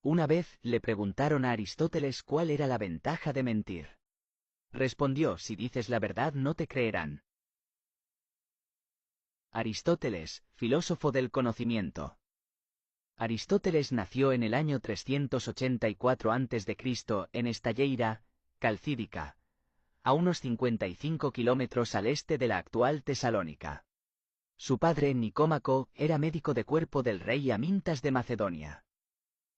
Una vez le preguntaron a Aristóteles cuál era la ventaja de mentir. Respondió: si dices la verdad no te creerán. Aristóteles, filósofo del conocimiento. Aristóteles nació en el año 384 a.C. en Estalleira, Calcídica, a unos 55 kilómetros al este de la actual Tesalónica. Su padre, Nicómaco, era médico de cuerpo del rey Amintas de Macedonia.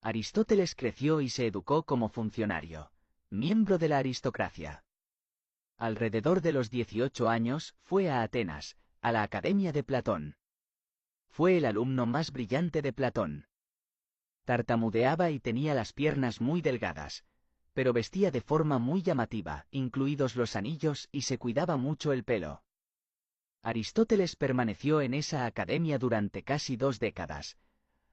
Aristóteles creció y se educó como funcionario, miembro de la aristocracia. Alrededor de los 18 años, fue a Atenas, a la Academia de Platón. Fue el alumno más brillante de Platón. Tartamudeaba y tenía las piernas muy delgadas, pero vestía de forma muy llamativa, incluidos los anillos, y se cuidaba mucho el pelo. Aristóteles permaneció en esa academia durante casi 2 décadas,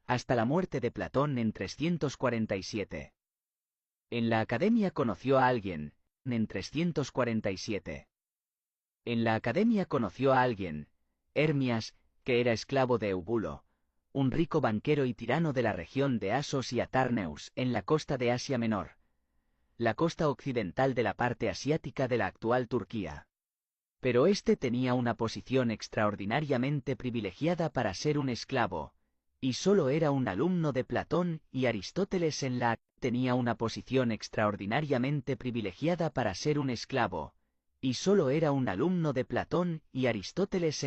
hasta la muerte de Platón en 347. En la academia conoció a alguien, en 347. En la academia conoció a alguien, Hermias, que era esclavo de Eubulo, un rico banquero y tirano de la región de Asos y Atarneus, en la costa de Asia Menor, la costa occidental de la parte asiática de la actual Turquía. Pero este tenía una posición extraordinariamente privilegiada para ser un esclavo, y solo era un alumno de Platón y Aristóteles tenía una posición extraordinariamente privilegiada para ser un esclavo, y solo era un alumno de Platón y Aristóteles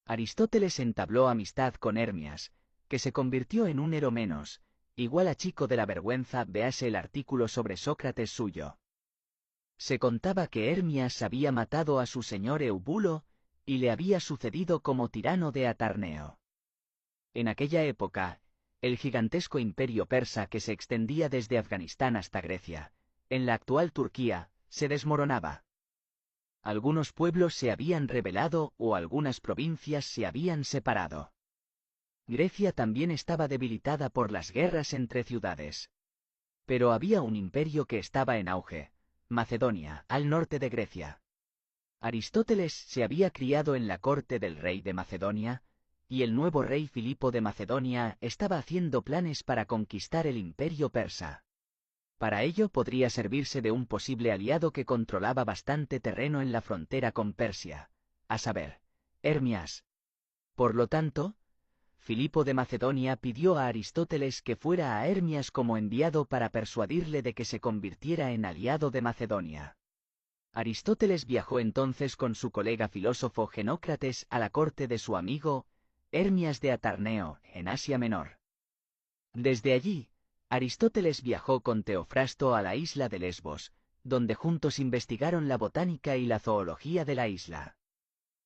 Aristóteles entabló amistad con Hermias, que se convirtió en un Eromenos, igual a chico de la vergüenza. Véase el artículo sobre Sócrates suyo. Se contaba que Hermias había matado a su señor Eubulo, y le había sucedido como tirano de Atarneo. En aquella época, el gigantesco imperio persa que se extendía desde Afganistán hasta Grecia, en la actual Turquía, se desmoronaba. Algunos pueblos se habían rebelado o algunas provincias se habían separado. Grecia también estaba debilitada por las guerras entre ciudades. Pero había un imperio que estaba en auge, Macedonia, al norte de Grecia. Aristóteles se había criado en la corte del rey de Macedonia, y el nuevo rey Filipo de Macedonia estaba haciendo planes para conquistar el imperio persa. Para ello podría servirse de un posible aliado que controlaba bastante terreno en la frontera con Persia, a saber, Hermias. Por lo tanto, Filipo de Macedonia pidió a Aristóteles que fuera a Hermias como enviado para persuadirle de que se convirtiera en aliado de Macedonia. Aristóteles viajó entonces con su colega filósofo Genócrates a la corte de su amigo, Hermias de Atarneo, en Asia Menor. Desde allí, Aristóteles viajó con Teofrasto a la isla de Lesbos, donde juntos investigaron la botánica y la zoología de la isla.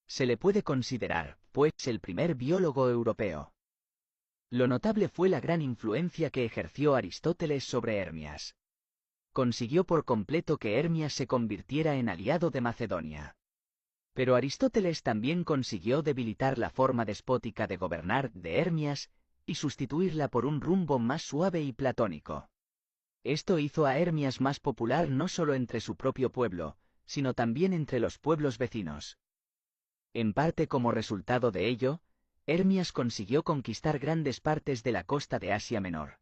Se le puede considerar, pues, el primer biólogo europeo. Lo notable fue la gran influencia que ejerció Aristóteles sobre Hermias. Consiguió por completo que Hermias se convirtiera en aliado de Macedonia. Pero Aristóteles también consiguió debilitar la forma despótica de gobernar de Hermias, y sustituirla por un rumbo más suave y platónico. Esto hizo a Hermias más popular no solo entre su propio pueblo, sino también entre los pueblos vecinos. En parte como resultado de ello, Hermias consiguió conquistar grandes partes de la costa de Asia Menor,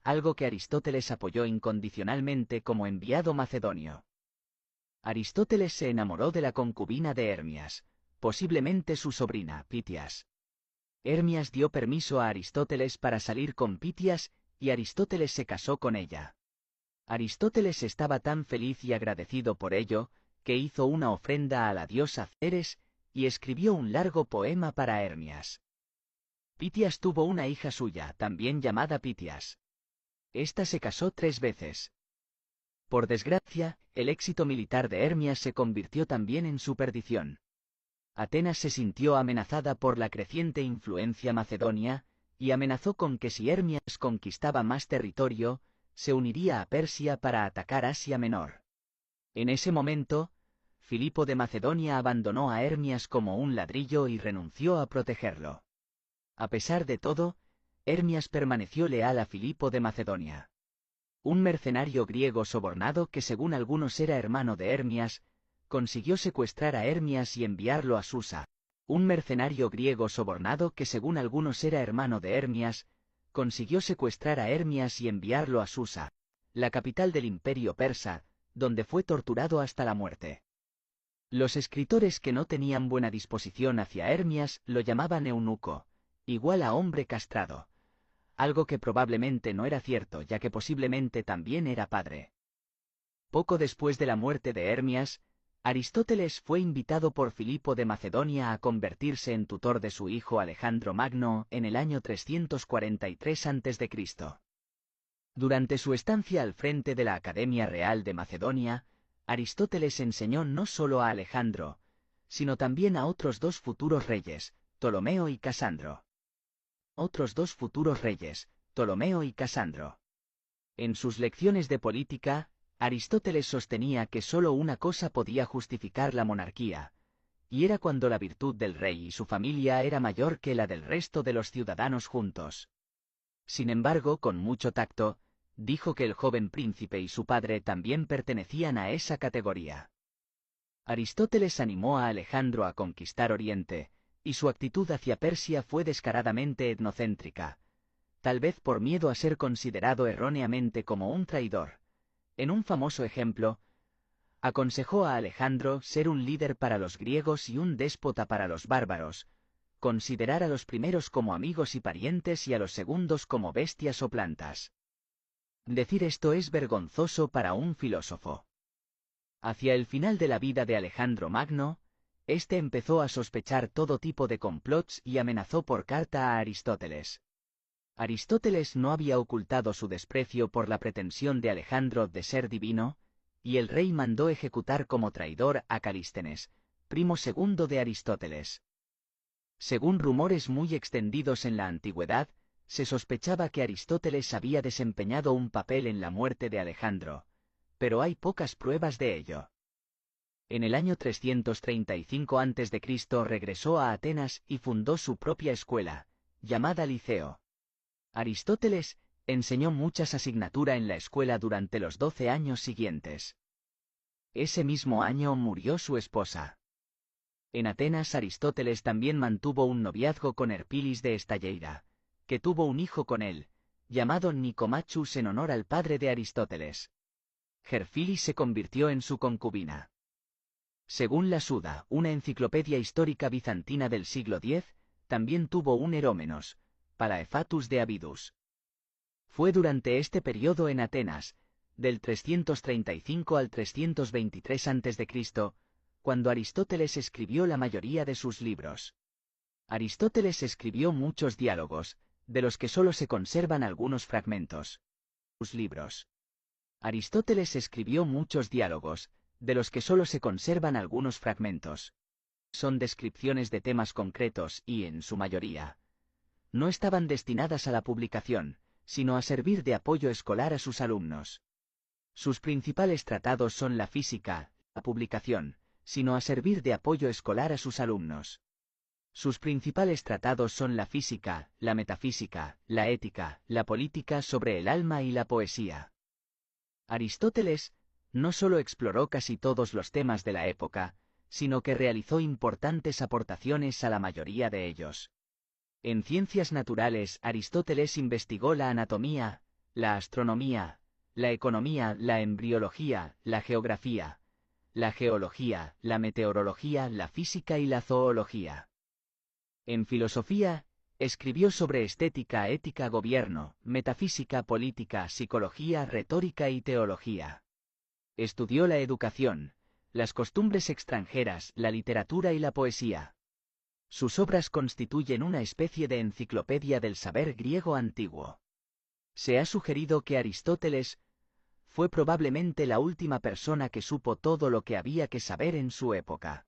algo que Aristóteles apoyó incondicionalmente como enviado macedonio. Aristóteles se enamoró de la concubina de Hermias, posiblemente su sobrina, Pitias. Hermias dio permiso a Aristóteles para salir con Pitias, y Aristóteles se casó con ella. Aristóteles estaba tan feliz y agradecido por ello, que hizo una ofrenda a la diosa Ceres, y escribió un largo poema para Hermias. Pitias tuvo una hija suya, también llamada Pitias. Esta se casó 3 veces. Por desgracia, el éxito militar de Hermias se convirtió también en su perdición. Atenas se sintió amenazada por la creciente influencia macedonia, y amenazó con que si Hermias conquistaba más territorio, se uniría a Persia para atacar Asia Menor. En ese momento, Filipo de Macedonia abandonó a Hermias como un ladrillo y renunció a protegerlo. A pesar de todo, Hermias permaneció leal a Filipo de Macedonia. Un mercenario griego sobornado que según algunos era hermano de Hermias, consiguió secuestrar a Hermias y enviarlo a Susa. Un mercenario griego sobornado que según algunos era hermano de Hermias, consiguió secuestrar a Hermias y enviarlo a Susa, la capital del imperio persa, donde fue torturado hasta la muerte. Los escritores que no tenían buena disposición hacia Hermias lo llamaban eunuco, igual a hombre castrado, algo que probablemente no era cierto ya que posiblemente también era padre. Poco después de la muerte de Hermias, Aristóteles fue invitado por Filipo de Macedonia a convertirse en tutor de su hijo Alejandro Magno en el año 343 a.C. Durante su estancia al frente de la Academia Real de Macedonia, Aristóteles enseñó no solo a Alejandro, sino también a otros dos futuros reyes, Ptolomeo y Casandro. En sus lecciones de política, Aristóteles sostenía que solo una cosa podía justificar la monarquía, y era cuando la virtud del rey y su familia era mayor que la del resto de los ciudadanos juntos. Sin embargo, con mucho tacto, dijo que el joven príncipe y su padre también pertenecían a esa categoría. Aristóteles animó a Alejandro a conquistar Oriente, y su actitud hacia Persia fue descaradamente etnocéntrica, tal vez por miedo a ser considerado erróneamente como un traidor. En un famoso ejemplo, aconsejó a Alejandro ser un líder para los griegos y un déspota para los bárbaros, considerar a los primeros como amigos y parientes y a los segundos como bestias o plantas. Decir esto es vergonzoso para un filósofo. Hacia el final de la vida de Alejandro Magno, este empezó a sospechar todo tipo de complots y amenazó por carta a Aristóteles. Aristóteles no había ocultado su desprecio por la pretensión de Alejandro de ser divino, y el rey mandó ejecutar como traidor a Calístenes, primo segundo de Aristóteles. Según rumores muy extendidos en la antigüedad, se sospechaba que Aristóteles había desempeñado un papel en la muerte de Alejandro, pero hay pocas pruebas de ello. En el año 335 a.C. regresó a Atenas y fundó su propia escuela, llamada Liceo. Aristóteles enseñó muchas asignaturas en la escuela durante los 12 años siguientes. Ese mismo año murió su esposa. En Atenas Aristóteles también mantuvo un noviazgo con Herpilis de Estayeira, que tuvo un hijo con él, llamado Nicomachus en honor al padre de Aristóteles. Herfilis se convirtió en su concubina. Según la Suda, una enciclopedia histórica bizantina del siglo X, también tuvo un Herómenos, Paraephatus de Abidus. Fue durante este periodo en Atenas, del 335 al 323 a.C., cuando Aristóteles escribió la mayoría de sus libros. Aristóteles escribió muchos diálogos, de los que solo se conservan algunos fragmentos. Sus libros. Aristóteles escribió muchos diálogos, de los que solo se conservan algunos fragmentos. Son descripciones de temas concretos y, en su mayoría, no estaban destinadas a la publicación, sino a servir de apoyo escolar a sus alumnos. Sus principales tratados son la física, la publicación, sino a servir de apoyo escolar a sus alumnos. Sus principales tratados son la física, la metafísica, la ética, la política sobre el alma y la poesía. Aristóteles no solo exploró casi todos los temas de la época, sino que realizó importantes aportaciones a la mayoría de ellos. En ciencias naturales, Aristóteles investigó la anatomía, la astronomía, la economía, la embriología, la geografía, la geología, la meteorología, la física y la zoología. En filosofía, escribió sobre estética, ética, gobierno, metafísica, política, psicología, retórica y teología. Estudió la educación, las costumbres extranjeras, la literatura y la poesía. Sus obras constituyen una especie de enciclopedia del saber griego antiguo. Se ha sugerido que Aristóteles fue probablemente la última persona que supo todo lo que había que saber en su época.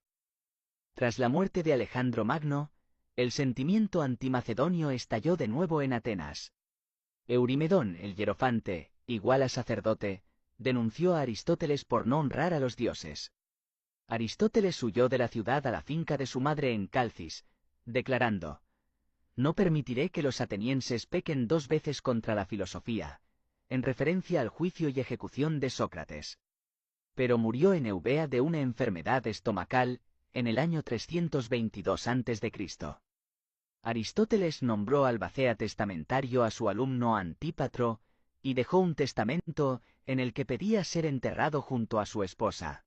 Tras la muerte de Alejandro Magno, el sentimiento antimacedonio estalló de nuevo en Atenas. Eurimedón, el hierofante, igual a sacerdote, denunció a Aristóteles por no honrar a los dioses. Aristóteles huyó de la ciudad a la finca de su madre en Calcis, declarando: «No permitiré que los atenienses pequen dos veces contra la filosofía», en referencia al juicio y ejecución de Sócrates. Pero murió en Eubea de una enfermedad estomacal, en el año 322 a.C. Aristóteles nombró albacea testamentario a su alumno Antípatro, y dejó un testamento en el que pedía ser enterrado junto a su esposa.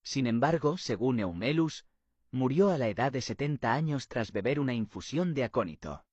Sin embargo, según Eumelus, murió a la edad de 70 años tras beber una infusión de acónito.